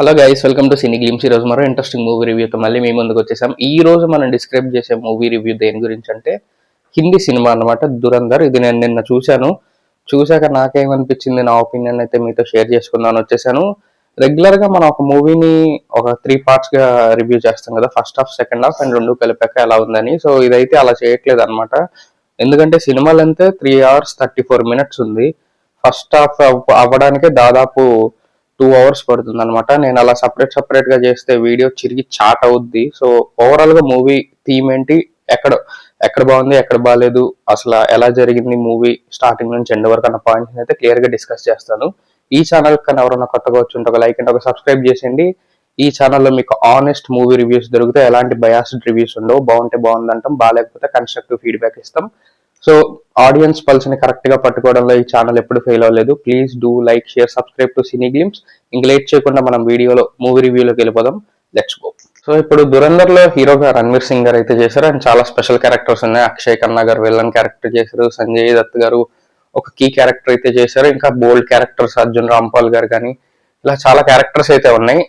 Hello guys, welcome to Cine glimpse. ఈ రోజు మరో ఇంట్రెస్టింగ్ మూవీ రివ్యూతో మళ్ళీ మీ ముందుకు వచ్చేసాం. ఈ రోజు మనం డిస్క్రైబ్ చేసే మూవీ రివ్యూ దేని గురించి అంటే హిందీ సినిమా అన్నమాట, దురంధర్. ఇది నేను నిన్న చూశాక నాకేమనిపించింది, నా ఒపీనియన్ అయితే మీతో షేర్ చేసుకుందామని వచ్చేసాను. రెగ్యులర్గా మనం ఒక మూవీని ఒక 3 పార్ట్స్గా రివ్యూ చేస్తాం కదా, first half, second half and రెండు కలిపాక ఎలా ఉందని. సో ఇదైతే అలా చేయట్లేదు అనమాట. ఎందుకంటే సినిమా లెంత్ 3 hours 34 minutes ఉంది. ఫస్ట్ హాఫ్ అవ్వడానికే దాదాపు 2 hours పడుతుంది అనమాట. నేను అలా సపరేట్ గా చేస్తే వీడియో చిరిగి చాట్ అవుద్ది. సో ఓవరాల్ గా మూవీ థీమ్ ఏంటి, ఎక్కడ ఎక్కడ బాగుంది, ఎక్కడ బాగాలేదు, అసలు ఎలా జరిగింది మూవీ స్టార్టింగ్ నుంచి ఎండ్ వరకు అన్న పాయింట్స్ అయితే క్లియర్ గా డిస్కస్ చేస్తాను. ఈ ఛానల్ కన్నా ఎవరైనా కొత్తగా వచ్చి ఉంటే ఒక లైక్ అండ్ ఒక సబ్స్క్రైబ్ చేసేయండి. ఈ ఛానల్లో మీకు ఆనెస్ట్ మూవీ రివ్యూస్ దొరుకుతాయి. ఎలాంటి బయాస్డ్ రివ్యూస్ ఉండవు. బాగుంటే బాగుందంటాం, బాగాలేకపోతే కన్స్ట్రక్టివ్ ఫీడ్బ్యాక్ ఇస్తాం. సో ఆడియన్స్ పల్స్ ని కరెక్ట్ గా పట్టుకోవడంలో ఈ ఛానల్ ఎప్పుడు ఫెయిల్ అవ్వలేదు. Please do like, share, subscribe to Cine glimpse. ఇంక లేట్ చేయకుండా మనం మూవీ రివ్యూలోకి వెళ్ళిపోదాం. Let's go. సో ఇప్పుడు దురంధర్ లో హీరోగా రణ్వీర్ సింగ్ గారు అయితే చేశారు. అండ్ చాలా స్పెషల్ క్యారెక్టర్స్ ఉన్నాయి. అక్షయ్ ఖన్నా గారు విలన్ క్యారెక్టర్ చేశారు. సంజయ్ దత్ గారు ఒక కీ క్యారెక్టర్ అయితే చేశారు. ఇంకా బోల్డ్ క్యారెక్టర్స్ అర్జున్ రాంపాల్ గారు కానీ ఇలా చాలా క్యారెక్టర్స్ అయితే ఉన్నాయి.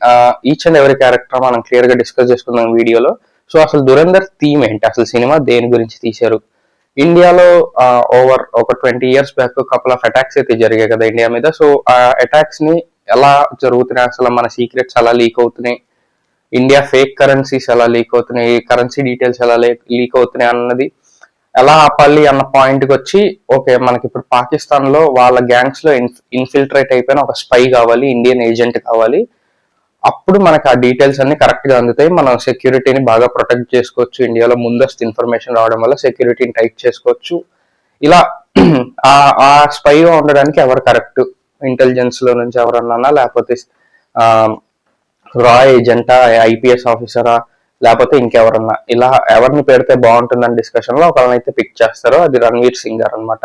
ఈచ్ అండ్ ఎవరి క్యారెక్టర్ మనం క్లియర్ గా డిస్కస్ చేసుకుందాం వీడియోలో. సో అసలు దురంధర్ థీమ్ ఏంటి, అసలు సినిమా దేని గురించి తీశారు? ఇండియాలో ఓవర్ ఒక 20 years back couple of attacks అయితే జరిగాయి కదా ఇండియా మీద. సో ఆ అటాక్స్ ని ఎలా జరుగుతున్నాయి, అసలు మన సీక్రెట్స్ ఎలా లీక్ అవుతున్నాయి, ఇండియా ఫేక్ కరెన్సీస్ ఎలా లీక్ అవుతున్నాయి, కరెన్సీ డీటెయిల్స్ ఎలా లీక్ అవుతున్నాయి అన్నది ఎలా ఆపాలి అన్న పాయింట్ కి వచ్చి, ఓకే మనకి ఇప్పుడు పాకిస్తాన్ లో వాళ్ళ గ్యాంగ్స్ లో ఇన్ఫిల్ట్రేట్ అయిపోయిన ఒక స్పై కావాలి, ఇండియన్ ఏజెంట్ కావాలి. అప్పుడు మనకు ఆ డీటెయిల్స్ అన్ని కరెక్ట్ గా అందుతాయి. మనం సెక్యూరిటీని బాగా ప్రొటెక్ట్ చేసుకోవచ్చు. ఇండియాలో ముందస్తు ఇన్ఫర్మేషన్ రావడం వల్ల సెక్యూరిటీని టైట్ చేసుకోవచ్చు. ఇలా ఆ స్పైగా ఉండడానికి ఎవరు కరెక్ట్, ఇంటెలిజెన్స్ లో నుంచి ఎవరన్నా, లేకపోతే రా ఏజెంటా, ఐపీఎస్ ఆఫీసరా, లేకపోతే ఇంకెవరన్నా, ఇలా ఎవరిని పెడితే బాగుంటుందని డిస్కషన్ లో ఒకరినైతే పిక్ చేస్తారో అది రణ్వీర్ సింగ్ గారు అనమాట.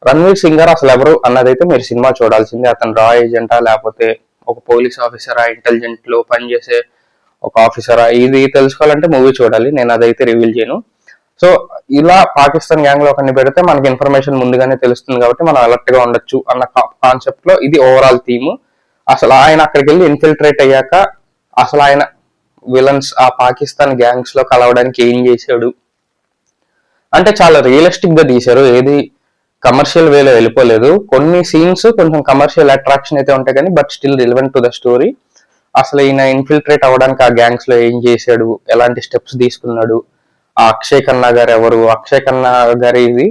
రణ్వీర్ సింగ్ గారు అసలు ఎవరు అన్నదైతే మీరు సినిమా చూడాల్సిందే. అతను రా ఏజెంటా, లేకపోతే ఒక పోలీస్ ఆఫీసరా, ఇంటెలిజెంట్ లో పనిచేసే ఒక ఆఫీసరా, ఇది తెలుసుకోవాలంటే మూవీ చూడాలి. నేను అదైతే రివీల్ చేయను. సో ఇలా పాకిస్తాన్ గ్యాంగ్ లో ఒకరిని పెడితే మనకి ఇన్ఫర్మేషన్ ముందుగానే తెలుస్తుంది కాబట్టి మనం అలర్ట్ గా ఉండొచ్చు అన్న కాన్సెప్ట్ లో ఇది ఓవరాల్ థీమ్. అసలు ఆయన అక్కడికి వెళ్ళి ఇన్ఫిల్ట్రేట్ అయ్యాక అసలు ఆయన విలన్స్ ఆ పాకిస్తాన్ గ్యాంగ్స్ లో కలవడానికి ఏం చేశాడు అంటే చాలా రియలిస్టిక్ గా తీశారు. ఏది కమర్షియల్ వేలో వెళ్ళిపోలేదు. కొన్ని సీన్స్ కొంచెం కమర్షియల్ అట్రాక్షన్ అయితే ఉంటాయి కానీ but still relevant to the story. అసలు ఈయన ఇన్ఫిల్ట్రేట్ అవ్వడానికి ఆ గ్యాంగ్స్ లో ఏం చేశాడు, ఎలాంటి స్టెప్స్ తీసుకున్నాడు, ఆ అక్షయ్ ఖన్నా గారు ఎవరు, అక్షయ్ ఖన్నా గారి ఇది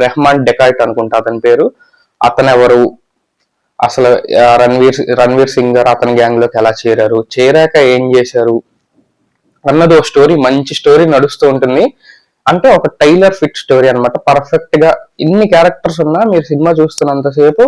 రెహమాన్ డెకాయిట్ అనుకుంటా అతని పేరు, అతను ఎవరు, అసలు రణ్వీర్ సింగ్ గారు అతని గ్యాంగ్ లోకి ఎలా చేరాక ఏం చేశారు అన్నది ఒక స్టోరీ, మంచి స్టోరీ నడుస్తూ ఉంటుంది. అంటే ఒక టైలర్ ఫిట్ స్టోరీ అనమాట. పర్ఫెక్ట్ గా ఇన్ని క్యారెక్టర్స్ ఉన్నా మీరు సినిమా చూస్తున్నంతసేపు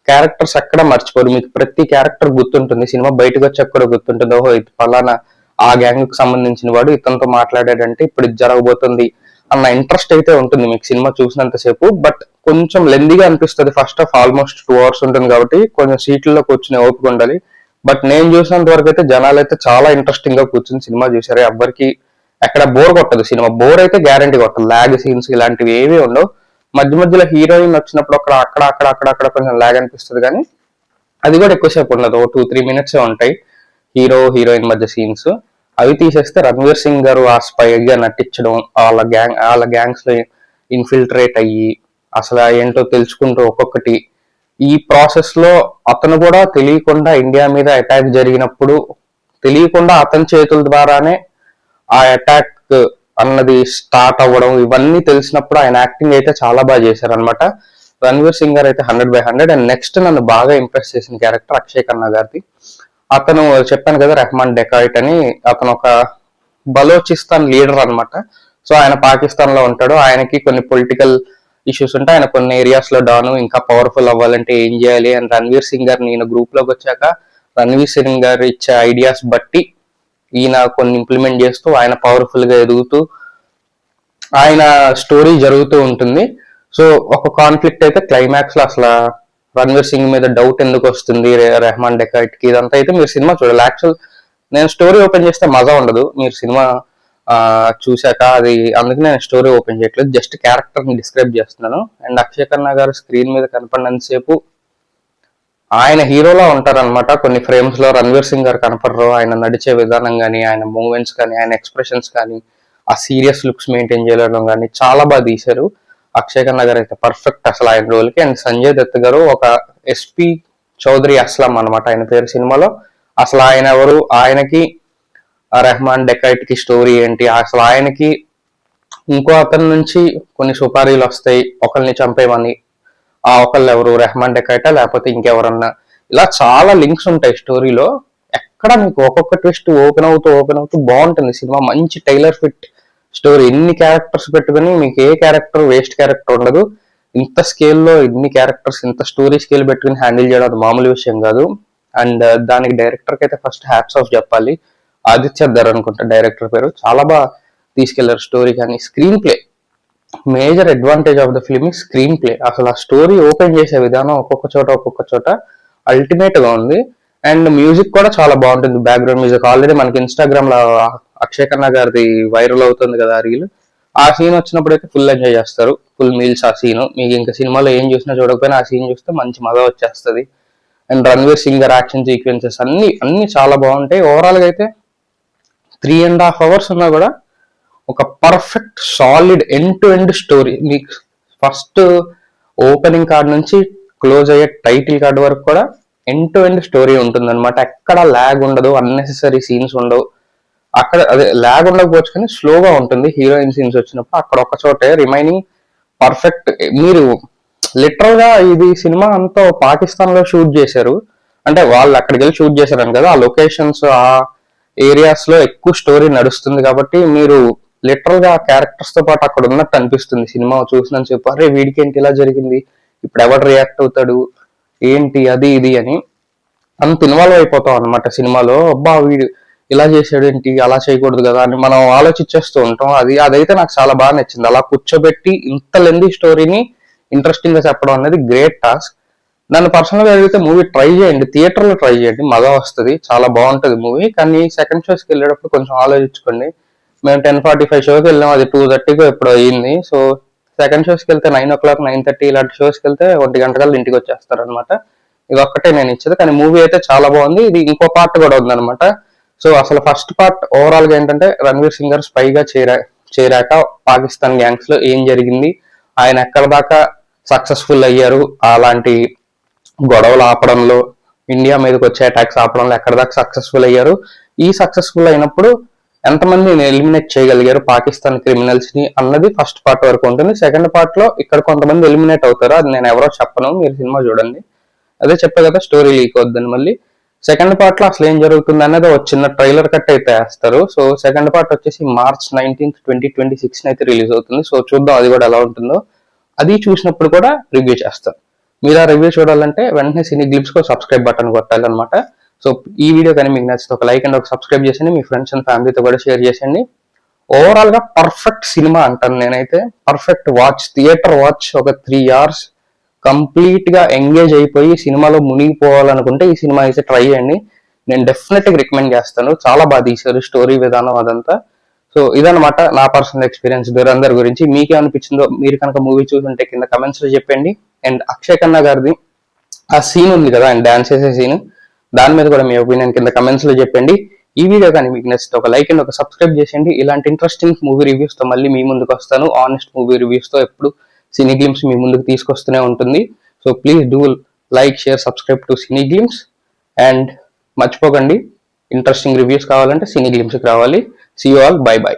క్యారెక్టర్స్ ఎక్కడ మర్చిపోరు. మీకు ప్రతి క్యారెక్టర్ గుర్తుంటుంది. సినిమా బయటకు వచ్చాక కూడా గుర్తుంటుంది. ఓహో ఇది ఫలానా ఆ గ్యాంగ్ కు సంబంధించిన వాడు, ఇతనితో మాట్లాడాడంటే ఇప్పుడు ఇది జరగబోతుంది అన్న ఇంట్రెస్ట్ అయితే ఉంటుంది మీకు సినిమా చూసినంతసేపు. బట్ కొంచెం లెందీగా అనిపిస్తుంది. ఫస్ట్ హాఫ్ ఆల్మోస్ట్ 2 hours ఉంటుంది కాబట్టి కొంచెం సీట్లలో కూర్చునే ఓపిక ఉండాలి. బట్ నేను చూసినంత వరకు అయితే జనాలు అయితే చాలా ఇంట్రెస్టింగ్ గా కూర్చుని సినిమా చూసారు. ఎవ్వరికి ఎక్కడ బోర్ కొట్టదు. సినిమా బోర్ అయితే గ్యారంటీ కొట్టదు. లాగ్ సీన్స్ ఇలాంటివి ఏవి ఉండవు. మధ్యలో హీరోయిన్ వచ్చినప్పుడు అక్కడ కొంచెం లాగ్ అనిపిస్తుంది కానీ అది కూడా ఎక్కువసేపు ఉండదు. 2-3 minutes ఉంటాయి హీరోయిన్ మధ్య సీన్స్. అవి తీసేస్తే రణ్వీర్ సింగ్ గారు ఆ స్పైగా నటించడం, వాళ్ళ గ్యాంగ్స్ లో ఇన్ఫిల్ట్రేట్ అయ్యి అసలు ఏంటో తెలుసుకుంటూ ఒక్కొక్కటి ఈ ప్రాసెస్ లో అతను కూడా తెలియకుండా ఇండియా మీద అటాక్ జరిగినప్పుడు తెలియకుండా అతని చేతుల ద్వారానే ఆ అటాక్ అన్నది స్టార్ట్ అవ్వడం, ఇవన్నీ తెలిసినప్పుడు ఆయన యాక్టింగ్ అయితే చాలా బాగా చేశారు అనమాట. రణ్వీర్ సింగ్ గారు అయితే 100/100. అండ్ నెక్స్ట్ నన్ను బాగా ఇంప్రెస్ చేసిన క్యారెక్టర్ అక్షయ్ ఖన్నా గారిది. అతను చెప్పాను కదా రెహమాన్ డెకాయిట్ అని, అతను ఒక బలోచిస్తాన్ లీడర్ అనమాట. సో ఆయన పాకిస్తాన్ లో ఉంటాడు. ఆయనకి కొన్ని పొలిటికల్ ఇష్యూస్ ఉంటాయి. ఆయన కొన్ని ఏరియాస్ లో డాను, ఇంకా పవర్ఫుల్ అవ్వాలంటే ఏం చేయాలి అని రణ్వీర్ సింగ్ గారు నేను గ్రూప్ లోకి వచ్చాక రణ్వీర్ సింగ్ గారు ఇచ్చే ఐడియాస్ బట్టి ఈయన కొన్ని ఇంప్లిమెంట్ చేస్తూ ఆయన పవర్ఫుల్ గా ఎదుగుతూ ఆయన స్టోరీ జరుగుతూ ఉంటుంది. సో ఒక కాన్ఫ్లిక్ట్ అయితే క్లైమాక్స్ లో అసలు రణ్వీర్ సింగ్ మీద డౌట్ ఎందుకు వస్తుంది రెహమాన్ డెకాయిట్ కి, ఇదంతా అయితే మీరు సినిమా చూడాలి. యాక్చువల్ నేను స్టోరీ ఓపెన్ చేస్తే మజా ఉండదు మీరు సినిమా చూశాక. అది అందుకే నేను స్టోరీ ఓపెన్ చేయట్లేదు, జస్ట్ క్యారెక్టర్ ని డిస్క్రైబ్ చేస్తున్నాను. అండ్ అక్షయ్ ఖన్నా గారు స్క్రీన్ మీద కనపడినంతసేపు ఆయన హీరోలా ఉంటారనమాట. కొన్ని ఫ్రేమ్స్ లో రణ్వీర్ సింగ్ గారు కనపడరు. ఆయన నడిచే విధానం కానీ, ఆయన మూవ్మెంట్స్ కానీ, ఆయన ఎక్స్ప్రెషన్స్ కానీ, ఆ సీరియస్ లుక్స్ మెయింటైన్ చేయడం కానీ చాలా బాగా తీశారు. అక్షయ్ ఖన్నా గారు అయితే పర్ఫెక్ట్ అసలు ఆయన రోల్కి. అండ్ సంజయ్ దత్ గారు ఒక ఎస్పి చౌదరి అస్లాం అనమాట ఆయన పేరు సినిమాలో. అసలు ఆయన ఎవరు, ఆయనకి రెహమాన్ డెకైట్ కి స్టోరీ ఏంటి, అసలు ఆయనకి ఇంకో అతని నుంచి కొన్ని సుపారీలు వస్తాయి ఒకరిని చంపేమని, ఆ ఒకళ్ళు ఎవరు, రెహమాన్ డెకైటా లేకపోతే ఇంకెవరన్నా, ఇలా చాలా లింక్స్ ఉంటాయి స్టోరీలో. ఎక్కడ మీకు ఒక్కొక్క ట్విస్ట్ ఓపెన్ అవుతూ బాగుంటుంది సినిమా. మంచి టైలర్ ఫిట్ స్టోరీ. ఇన్ని క్యారెక్టర్స్ పెట్టుకుని మీకు ఏ క్యారెక్టర్ వేస్ట్ క్యారెక్టర్ ఉండదు. ఇంత స్కేల్లో ఇన్ని క్యారెక్టర్స్ ఇంత స్టోరీ స్కేల్ పెట్టుకుని హ్యాండిల్ చేయడం అది మామూలు విషయం కాదు. అండ్ దానికి డైరెక్టర్కి అయితే ఫస్ట్ హ్యాట్స్ ఆఫ్ చెప్పాలి. ఆదిత్య ధర్ అనుకుంటా డైరెక్టర్ పేరు. చాలా బాగా తీసుకెళ్లారు స్టోరీ. కానీ screen play, major advantage of the film screen play. అసలు ఆ స్టోరీ ఓపెన్ చేసే విధానం ఒక్కొక్క చోట అల్టిమేట్ గా ఉంది. అండ్ మ్యూజిక్ కూడా చాలా బాగుంటుంది. బ్యాక్గ్రౌండ్ మ్యూజిక్ ఆల్రెడీ మనకి ఇన్స్టాగ్రామ్ లో అక్షయ్ ఖన్నా గారిది వైరల్ అవుతుంది కదా రీల్. ఆ సీన్ వచ్చినప్పుడు అయితే ఫుల్ ఎంజాయ్ చేస్తారు. ఫుల్ మీల్స్ ఆ సీన్. మీకు ఇంకా సినిమాలో ఏం చూసినా చూడకపోయినా ఆ సీన్ చూస్తే మంచి మజా వచ్చేస్తుంది. అండ్ రణ్వీర్ సింగ్ గారు యాక్షన్ సీక్వెన్సెస్ అన్ని చాలా బాగుంటాయి. ఓవరాల్ గా అయితే 3.5 hours ఉన్నా కూడా ఒక perfect solid end to end story. మీకు ఫస్ట్ ఓపెనింగ్ కార్డ్ నుంచి క్లోజ్ అయ్యే టైటిల్ కార్డ్ వరకు కూడా ఎండ్ టు ఎండ్ స్టోరీ ఉంటుంది అనమాట. ఎక్కడ ల్యాగ్ ఉండదు, అన్నెసెసరీ సీన్స్ ఉండవు. అక్కడ అదే ల్యాగ్ ఉండకపోవచ్చు కానీ స్లోగా ఉంటుంది. హీరోయిన్ సీన్స్ వచ్చినప్పుడు అక్కడ ఒక చోటే రిమైనింగ్ పర్ఫెక్ట్. మీరు లిటరల్ గా ఇది సినిమా అంతా పాకిస్తాన్ లో షూట్ చేశారు. అంటే వాళ్ళు అక్కడికి వెళ్ళి షూట్ చేశారని కదా, ఆ లొకేషన్స్ ఆ ఏరియాస్ లో ఎక్కువ స్టోరీ నడుస్తుంది కాబట్టి మీరు లిటరల్ గా ఆ క్యారెక్టర్స్ తో పాటు అక్కడ ఉన్నట్టు అనిపిస్తుంది. సినిమా చూసినని చెప్పి అరే వీడికి ఏంటి ఇలా జరిగింది, ఇప్పుడు ఎవరు రియాక్ట్ అవుతాడు ఏంటి అది ఇది అని అంత ఇన్వాల్వ్ అయిపోతాం అనమాట సినిమాలో. అబ్బా వీడు ఇలా చేసాడు ఏంటి, అలా చేయకూడదు కదా అని మనం ఆలోచించేస్తూ ఉంటాం. అదైతే నాకు చాలా బాగా నచ్చింది. అలా కూర్చోబెట్టి ఇంత లెంది స్టోరీని ఇంట్రెస్టింగ్ గా చెప్పడం అనేది గ్రేట్ టాస్క్. నన్ను పర్సనల్ గా అడిగితే మూవీ ట్రై చేయండి, థియేటర్ లో ట్రై చేయండి, మజా వస్తుంది, చాలా బాగుంటది మూవీ. కానీ సెకండ్ షోస్కి వెళ్ళేటప్పుడు కొంచెం ఆలోచించుకోండి. మేము 10:45 షోకి వెళ్ళాం, అది 2:30 ఎప్పుడు అయ్యింది. సో సెకండ్ షోస్కి వెళ్తే 9 o'clock 9:30 ఇలాంటి షోస్కి వెళ్తే 1 గంట కల్లా ఇంటికి వచ్చేస్తారు అనమాట. ఇది ఒక్కటే నేను ఇచ్చేది. కానీ మూవీ అయితే చాలా బాగుంది. ఇది ఇంకో పార్ట్ కూడా ఉందన్నమాట. సో అసలు ఫస్ట్ పార్ట్ ఓవరాల్ గా ఏంటంటే రణ్వీర్ సింగ్ గారు స్పైగా చేరాక పాకిస్తాన్ గ్యాంగ్స్ లో ఏం జరిగింది, ఆయన ఎక్కడ దాకా సక్సెస్ఫుల్ అయ్యారు, అలాంటి గొడవలు ఆపడంలో, ఇండియా మీదకి వచ్చే అటాక్స్ ఆపడంలో ఎక్కడ దాకా సక్సెస్ఫుల్ అయ్యారు, ఈ సక్సెస్ఫుల్ అయినప్పుడు ఎంతమంది ఎలిమినేట్ చేయగలిగారు పాకిస్తాన్ క్రిమినల్స్ ని అన్నది ఫస్ట్ పార్ట్ వరకు ఉంటుంది. సెకండ్ పార్ట్ లో ఇక్కడ కొంతమంది ఎలిమినేట్ అవుతారు, అది నేను ఎవరో చెప్పను, మీరు సినిమా చూడండి. అదే చెప్పే కదా స్టోరీ లీక్ అవుద్దని. మళ్ళీ సెకండ్ పార్ట్ లో అసలు ఏం జరుగుతుంది అనేది ఒక చిన్న ట్రైలర్ కట్ అయితే వేస్తారు. సో సెకండ్ పార్ట్ వచ్చేసి March 19th 2026 అయితే రిలీజ్ అవుతుంది. సో చూద్దాం అది కూడా ఎలా ఉంటుందో. అది చూసినప్పుడు కూడా రివ్యూ చేస్తాను. మీరు ఆ రివ్యూ చూడాలంటే వెంటనే సినీ గ్లిప్స్ కు సబ్స్క్రైబ్ బటన్ కొట్టాలన్నమాట. సో ఈ వీడియో కానీ మీకు నచ్చితే ఒక లైక్ అండ్ ఒక సబ్స్క్రైబ్ చేసేయండి. మీ ఫ్రెండ్స్ అండ్ ఫ్యామిలీతో కూడా షేర్ చేసేయండి. ఓవరాల్ గా పర్ఫెక్ట్ సినిమా అంటాను నేనైతే. Perfect watch, theatre watch. ఒక 3 hours కంప్లీట్ గా ఎంగేజ్ అయిపోయి సినిమాలో మునిగిపోవాలనుకుంటే ఈ సినిమా అయితే ట్రై చేయండి. నేను డెఫినెట్ గా రికమెండ్ చేస్తాను. చాలా బాగా తీశారు స్టోరీ విధానం అదంతా. సో ఇదన్నమాట నా పర్సనల్ ఎక్స్పీరియన్స్ దురంధర్ గురించి. మీకేమనిపించిందో మీరు కనుక మూవీ చూసుంటే కింద కమెంట్స్ లో చెప్పండి. అండ్ అక్షయ్ ఖన్నా గారిది ఆ సీన్ ఉంది కదా, ఆయన డాన్స్ చేసే సీన్, దాని మీద కూడా మీ ఒపీనియన్ కింద కమెంట్స్ లో చెప్పండి. ఈ వీడియో కానీ మీకు నచ్చితే ఒక లైక్ అండ్ ఒక సబ్స్క్రైబ్ చేసేయండి. ఇలాంటి ఇంట్రెస్టింగ్ మూవీ రివ్యూస్ తో మళ్ళీ మీ ముందుకు వస్తాను. ఆనెస్ట్ మూవీ రివ్యూస్ తో ఎప్పుడు సినీ గ్లిమ్స్ మీ ముందుకు తీసుకొస్తూనే ఉంటుంది. So please do like, share, subscribe to Cine Glimpse. And మర్చిపోకండి, ఇంట్రెస్టింగ్ రివ్యూస్ కావాలంటే సినీ గ్లిమ్స్కి రావాలి. See you all, bye by.